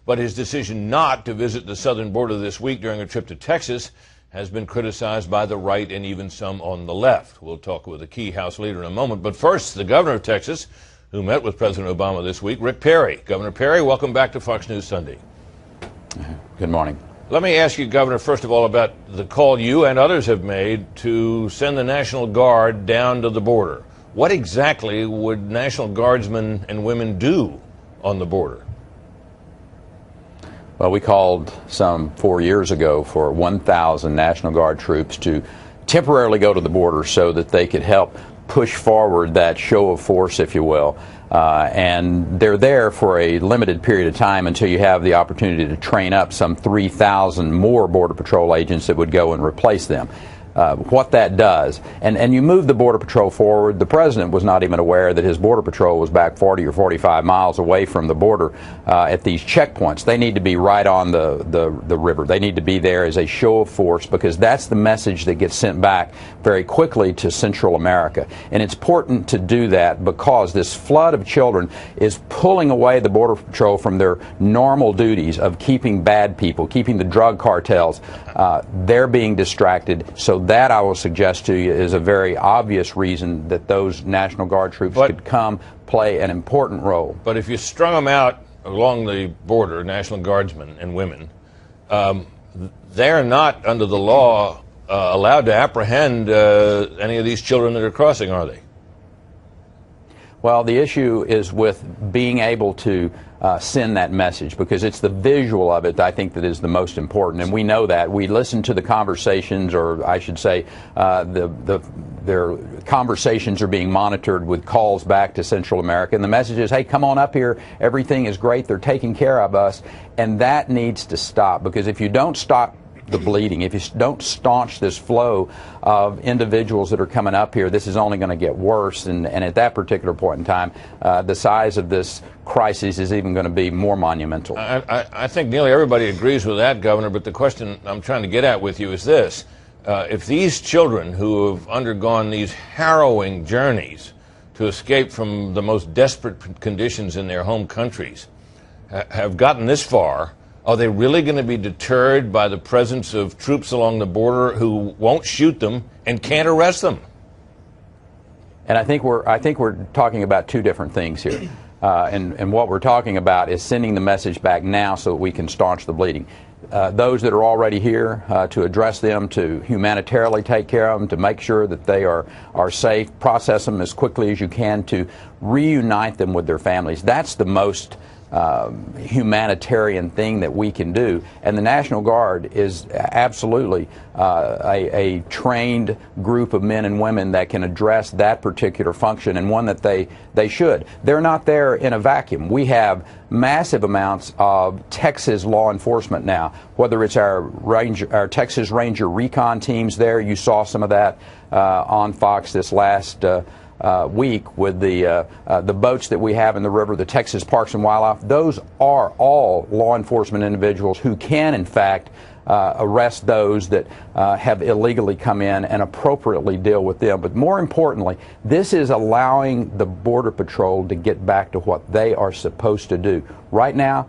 But his decision not to visit the southern border this week during a trip to Texas has been criticized by the right and even some on the left. We'll talk with a key House leader in a moment. But first, the governor of Texas, who met with President Obama this week, Rick Perry. Governor Perry, welcome back to Fox News Sunday. Good morning. Let me ask you, Governor, first of all, about the call you and others have made to send the National Guard down to the border. What exactly would National Guardsmen and women do on the border? Well, we called some 4 years ago for 1,000 National Guard troops to temporarily go to the border so that they could help push forward that show of force, if you will. And they're there for a limited period of time until you have the opportunity to train up some 3,000 more Border Patrol agents that would go and replace them. What that does, and you move the Border Patrol forward. The president was not even aware that his Border Patrol was back 40 or 45 miles away from the border at these checkpoints. They need to be right on the river. They need to be there as a show of force, because that's the message that gets sent back very quickly to Central America. And it's important to do that because this flood of children is pulling away the Border Patrol from their normal duties of keeping bad people, keeping the drug cartels. They're being distracted. So that, I will suggest to you, is a very obvious reason that those National Guard troops could come play an important role. But if you strung them out along the border, National Guardsmen and women, they're not, under the law, allowed to apprehend any of these children that are crossing, are they? Well, the issue is with being able to send that message, because it's the visual of it, I think, that is the most important. And we know that. We listen to the conversations, or I should say their conversations are being monitored with calls back to Central America. And the message is, hey, come on up here. Everything is great. They're taking care of us. And that needs to stop, because if you don't stop the bleeding, if you don't staunch this flow of individuals that are coming up here, this is only going to get worse. And at that particular point in time, the size of this crisis is even going to be more monumental. I think nearly everybody agrees with that, Governor, but the question I'm trying to get at with you is this. If these children who have undergone these harrowing journeys to escape from the most desperate conditions in their home countries have gotten this far, are they really going to be deterred by the presence of troops along the border who won't shoot them and can't arrest them? And I think we're talking about two different things here. And what we're talking about is sending the message back now so that we can staunch the bleeding. Those that are already here, to address them, to humanitarily take care of them, to make sure that they are safe, process them as quickly as you can, to reunite them with their families. That's the most humanitarian thing that we can do. And the National Guard is absolutely a trained group of men and women that can address that particular function, and one that they should. They're not there in a vacuum. We have massive amounts of Texas law enforcement now, whether it's our Texas Ranger recon teams there. You saw some of that on Fox this last week with the boats that we have in the river, the Texas Parks and Wildlife. Those are all law enforcement individuals who can, in fact, arrest those that have illegally come in and appropriately deal with them. But more importantly, this is allowing the Border Patrol to get back to what they are supposed to do. Right now,